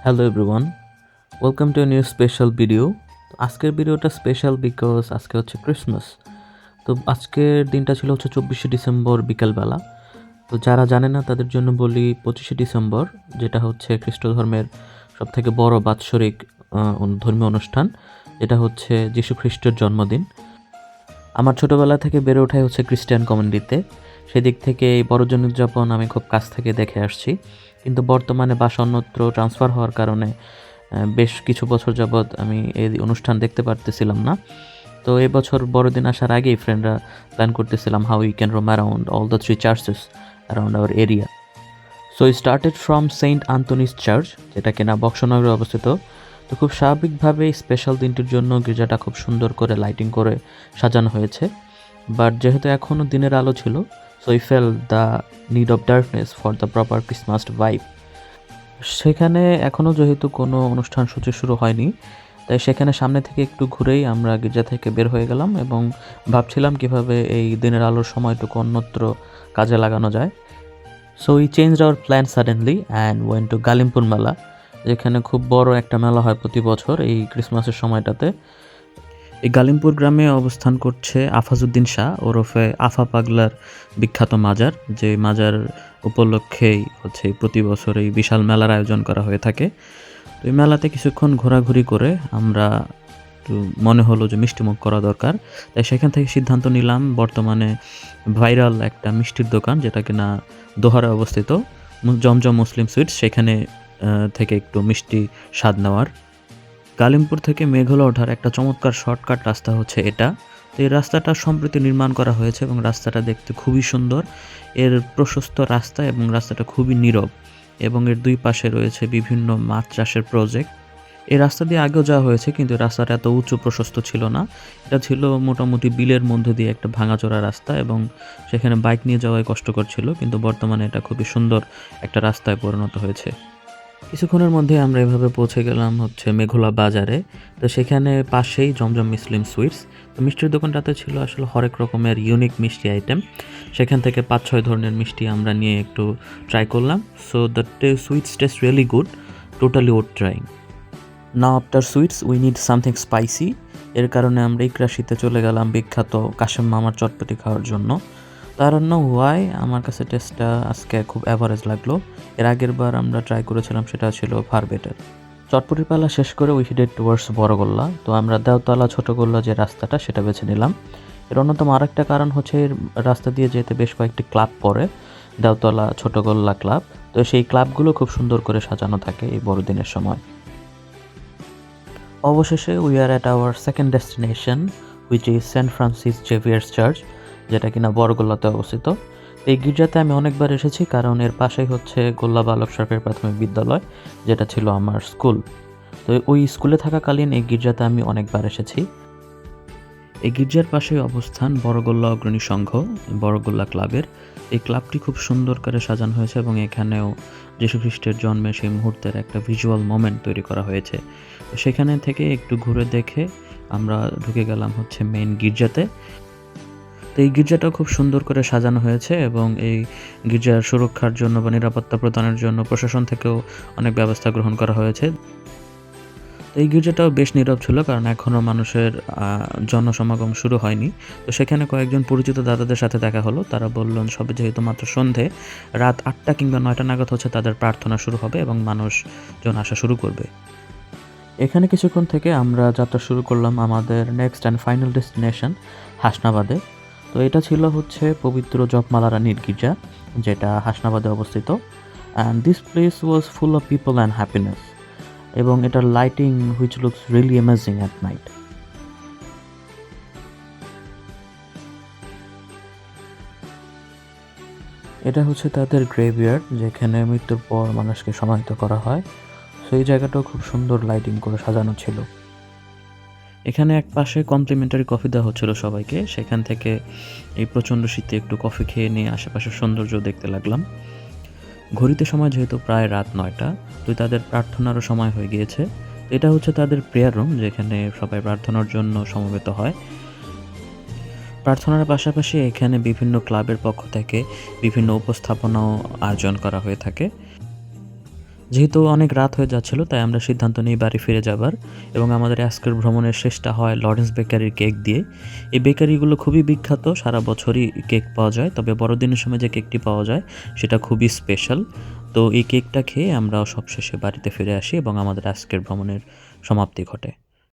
Hello everyone, welcome to a new special video. তো আজকের ভিডিওটা স্পেশাল বিকজ আজকে হচ্ছে ক্রিসমাস। তো আজকের দিনটা ছিল হচ্ছে 24শে ডিসেম্বর বিকালবেলা। তো যারা জানে না তাদের জন্য বলি 25শে ডিসেম্বর, যেটা হচ্ছে খ্রিস্ট ধর্মের সবথেকে বড় বাৎসরিক ধর্মীয় অনুষ্ঠান, যেটা হচ্ছে যীশু খ্রিস্টের জন্মদিন। আমার ছোটোবেলা থেকে বেড়ে ওঠাই হচ্ছে খ্রিস্টান কমিউনিটিতে, সেদিক থেকে এই বড়দিন উদযাপন আমি খুব কাছ থেকে দেখে আসছি। কিন্তু বর্তমানে বাসা অন্যত্র ট্রান্সফার হওয়ার কারণে বেশ কিছু বছর যাবৎ আমি এই অনুষ্ঠান দেখতে পারতেছিলাম না। তো এই বছর বড়দিন আসার আগেই ফ্রেন্ডরা প্ল্যান করতেছিলাম how we can roam around all the 3 churches around our area. So started from saint Antony's church, যেটা কিনা বক্সনগরে অবস্থিত। তো খুব স্বাভাবিকভাবেই স্পেশাল দিনটির জন্য গির্জাটা খুব সুন্দর করে লাইটিং করে সাজানো হয়েছে। বাট যেহেতু এখনও দিনের আলো ছিল, so we fail the need of darkness for the proper Christmas vibe. সেখানে এখনও যেহেতু কোনো অনুষ্ঠান সূচি শুরু হয়নি, তাই সেখানে সামনে থেকে একটু ঘুরেই আমরা গির্জা থেকে বের হয়ে গেলাম এবং ভাবছিলাম কিভাবে এই দিনের আলোর সময়টুকু অন্যত্র কাজে লাগানো যায়। So we changed hour plan suddenly and went to Galimpur মেলা, যেখানে খুব বড় একটা মেলা হয় প্রতি বছর এই ক্রিসমাসের সময়টাতে। এই গালিমপুর গ্রামে অবস্থান করছে আফাজউদ্দিন শাহ ওরফে আফা পাগলার বিখ্যাত মাজার, যে মাজার উপলক্ষেই হচ্ছে প্রতি বছর এই বিশাল মেলার আয়োজন করা হয়ে থাকে। তো এই মেলাতে কিছুক্ষণ ঘোরাঘুরি করে আমরা একটু মনে হলো যে মিষ্টিমুখ করা দরকার, তাই সেখান থেকে সিদ্ধান্ত নিলাম বর্তমানে ভাইরাল একটা মিষ্টির দোকান, যেটা কিনা দোহারে অবস্থিত, জমজম মুসলিম সুইটস, সেখানে থেকে একটু মিষ্টি স্বাদ নেওয়ার। গালিমপুর থেকে মেঘলা ওঠার একটা চমৎকার শর্টকাট রাস্তা হচ্ছে এটা। তো এই রাস্তাটা সম্প্রতি নির্মাণ করা হয়েছে এবং রাস্তাটা দেখতে খুবই সুন্দর। এর প্রশস্ত রাস্তা এবং রাস্তাটা খুবই নীরব এবং এর দুই পাশে রয়েছে বিভিন্ন মাছ চাষের প্রজেক্ট। এই রাস্তা দিয়ে আগেও যাওয়া হয়েছে, কিন্তু রাস্তাটা এত উঁচু প্রশস্ত ছিল না। এটা ছিল মোটামুটি বিলের মধ্যে দিয়ে একটা ভাঙাচোরা রাস্তা এবং সেখানে বাইক নিয়ে যাওয়াই কষ্টকর ছিল, কিন্তু বর্তমানে এটা খুবই সুন্দর একটা রাস্তায় পরিণত হয়েছে। কিছুক্ষণের মধ্যে আমরা এভাবে পৌঁছে গেলাম হচ্ছে মেঘলা বাজারে। তো সেখানে পাশেই জমজম মুসলিম সুইটস। তো মিষ্টির দোকানটাতে ছিল আসলে হরেক রকমের ইউনিক মিষ্টি আইটেম। সেখান থেকে 5-6 ধরনের মিষ্টি আমরা নিয়ে একটু ট্রাই করলাম। So the sweets test really good, totally worth trying. Now after sweets we need something spicy. এর কারণে আমরা ইকরাশিতে চলে গেলাম বিখ্যাত কাশেম মামার চটপটি খাওয়ার জন্য। তার জন্য হোয়াই আমার কাছে টেস্টটা আজকে খুব অ্যাভারেজ লাগলো। এর আগের বার আমরা ট্রাই করেছিলাম, সেটা ছিল ফার বেটার। চটপটির পালা শেষ করে উই হেডেড টুয়ার্ডস বড়গোল্লা। তো আমরা দেওতলা ছোটগোল্লা যে রাস্তাটা সেটা বেছে নিলাম। এর অন্যতম আরেকটা কারণ হচ্ছে এর রাস্তা দিয়ে যেতে বেশ কয়েকটি ক্লাব পড়ে, দেওতলা ছোটগোল্লা ক্লাব। তো সেই ক্লাবগুলো খুব সুন্দর করে সাজানো থাকে এই বড়দিনের সময়। অবশেষে we are at our second destination, which is Saint Francis Xavier's church, যেটা কিনা বড়গোল্লাতে অবস্থিত। এই গির্জাতে আমি অনেকবার এসেছি, কারণ এর পাশেই হচ্ছে গোল্লা বালক সরকারি প্রাথমিক বিদ্যালয়, যেটা ছিল আমার স্কুল। তো ওই স্কুলে থাকাকালীন এই গির্জাতে আমি অনেকবার এসেছি। এই গির্জার পাশেই অবস্থান বড়গোল্লা অগ্রণী সংঘ, বড়গোল্লা ক্লাবের। এই ক্লাবটি খুব সুন্দর করে সাজানো হয়েছে এবং এখানেও যীশুখ্রিস্টের জন্মের সেই মুহূর্তের একটা ভিজুয়াল মোমেন্ট তৈরি করা হয়েছে। তো সেখানে থেকে একটু ঘুরে দেখে আমরা ঢুকে গেলাম হচ্ছে মেইন গির্জাতে। তো এই গির্জাটাও খুব সুন্দর করে সাজানো হয়েছে এবং এই গির্জার সুরক্ষার জন্য বা নিরাপত্তা প্রদানের জন্য প্রশাসন থেকেও অনেক ব্যবস্থা গ্রহণ করা হয়েছে। তো এই গির্জাটাও বেশ নীরব ছিল, কারণ এখনও মানুষের জনসমাগম শুরু হয়নি। তো সেখানে কয়েকজন পরিচিত দাদাদের সাথে দেখা হলো। তারা বললেন সবে যেহেতু মাত্র সন্ধে, রাত 8টা কিংবা 9টা নাগাদ হচ্ছে তাদের প্রার্থনা শুরু হবে এবং মানুষজন আসা শুরু করবে। এখানে কিছুক্ষণ থেকে আমরা যাত্রা শুরু করলাম আমাদের নেক্সট অ্যান্ড ফাইনাল ডেস্টিনেশন হাসনাবাদে। তো এটা ছিল হচ্ছে পবিত্র জপমালা রানীর গির্জা, যেটা হাসনাবাদে অবস্থিত। And this place was full of people and happiness, এবং এটার lighting which looks really amazing at night. এটা হচ্ছে তাদের গ্রেভইয়ার্ড, যেখানে মৃত্যুর পর মানুষকে সমাহিত করা হয়। সেই জায়গাটাও খুব সুন্দর লাইটিং করে সাজানো ছিল। এখানে এক পাশে কমপ্লিমেন্টারি কফি দেওয়া হচ্ছিল সবাইকে। সেখান থেকে এই প্রচণ্ড শীতে একটু কফি খেয়ে নিয়ে আশেপাশের সৌন্দর্য দেখতে লাগলাম। ঘড়িতে সময় যেহেতু প্রায় রাত 9টা, তো তাদের প্রার্থনারও সময় হয়ে গিয়েছে। এটা হচ্ছে তাদের প্রেয়ার রুম, যেখানে সবাই প্রার্থনার জন্য সমবেত হয়। প্রার্থনার পাশাপাশি এখানে বিভিন্ন ক্লাবের পক্ষ থেকে বিভিন্ন উপস্থাপনাও আয়োজন করা হয়ে থাকে। যেহেতু অনেক রাত হয়ে যাচ্ছিল তাই আমরা সিদ্ধান্ত নিই বাড়ি ফিরে যাবার এবং আমাদের আজকের ভ্রমণের শেষটা হয় লরেন্স বেকারির কেক দিয়ে। এই বেকারিগুলো খুবই বিখ্যাত, সারা বছরই কেক পাওয়া যায়, তবে বড়দিনের সময় যে কেকটি পাওয়া যায় সেটা খুবই স্পেশাল। তো এই কেকটা খেয়ে আমরা সবশেষে বাড়িতে ফিরে আসি এবং আমাদের আজকের ভ্রমণের সমাপ্তি ঘটে।